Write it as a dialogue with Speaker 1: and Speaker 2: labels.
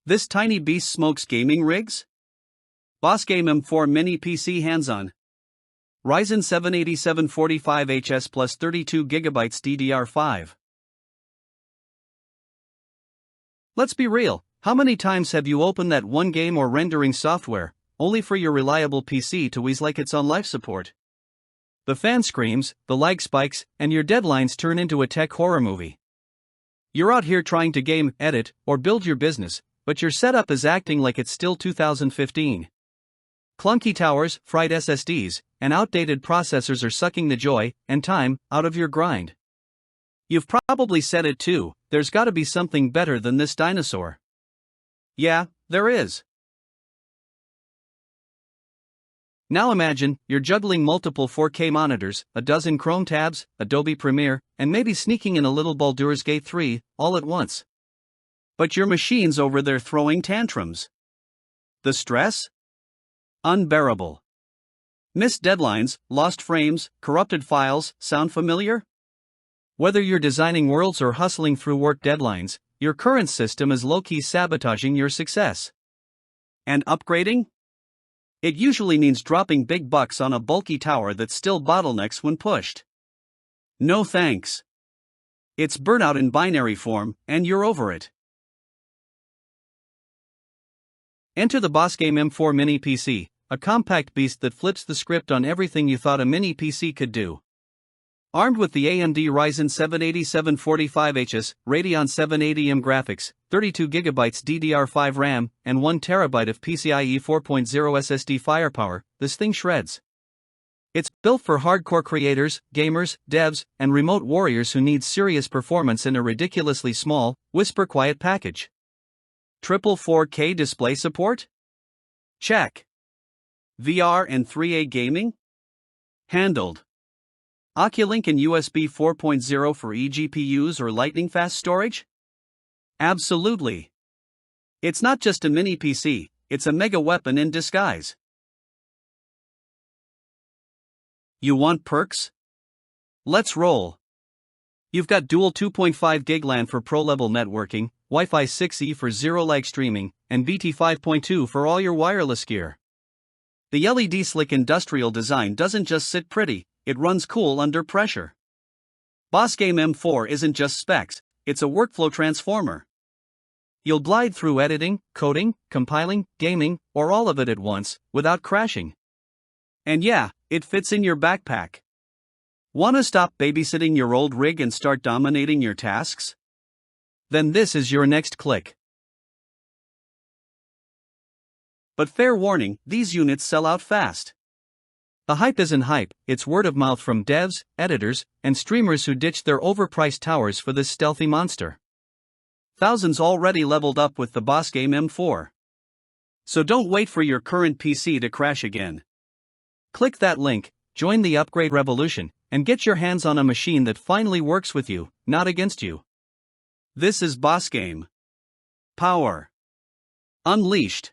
Speaker 1: This tiny beast smokes gaming rigs? BOSGAME M4 Mini PC hands-on. Ryzen 7 8745HS plus 32GB DDR5. Let's be real, how many times have you opened that one game or rendering software, only for your reliable PC to wheeze like it's on life support? The fan screams, the lag spikes, and your deadlines turn into a tech horror movie. You're out here trying to game, edit, or build your business, but your setup is acting like it's still 2015. Clunky towers, fried SSDs, and outdated processors are sucking the joy and time out of your grind. You've probably said it too, there's gotta be something better than this dinosaur. Yeah, there is. Now imagine, you're juggling multiple 4K monitors, a dozen Chrome tabs, Adobe Premiere, and maybe sneaking in a little Baldur's Gate 3, all at once. But your machine's over there throwing tantrums. The stress? Unbearable. Missed deadlines, lost frames, corrupted files, sound familiar? Whether you're designing worlds or hustling through work deadlines, your current system is low-key sabotaging your success. And upgrading? It usually means dropping big bucks on a bulky tower that still bottlenecks when pushed. No thanks. It's burnout in binary form, and you're over it. Enter the BOSGAME M4 Mini PC, a compact beast that flips the script on everything you thought a mini PC could do. Armed with the AMD Ryzen 7 8745HS, Radeon 780M graphics, 32GB DDR5 RAM, and 1TB of PCIe 4.0 SSD firepower, this thing shreds. It's built for hardcore creators, gamers, devs, and remote warriors who need serious performance in a ridiculously small, whisper-quiet package. Triple 4K display support? Check. VR and 3A gaming? Handled. Oculink and USB 4.0 for eGPUs or lightning-fast storage? Absolutely. It's not just a mini PC, it's a mega weapon in disguise. You want perks? Let's roll. You've got dual 2.5 gig LAN for pro-level networking, Wi-Fi 6E for zero-lag streaming, and BT 5.2 for all your wireless gear. The LED slick industrial design doesn't just sit pretty, it runs cool under pressure. BOSGAME M4 isn't just specs, it's a workflow transformer. You'll glide through editing, coding, compiling, gaming, or all of it at once, without crashing. And yeah, it fits in your backpack. Wanna stop babysitting your old rig and start dominating your tasks? Then this is your next click. But fair warning, these units sell out fast. The hype isn't hype, it's word of mouth from devs, editors, and streamers who ditched their overpriced towers for this stealthy monster. Thousands already leveled up with the BOSGAME M4. So don't wait for your current PC to crash again. Click that link, join the upgrade revolution, and get your hands on a machine that finally works with you, not against you. This is BOSGAME. Power. Unleashed.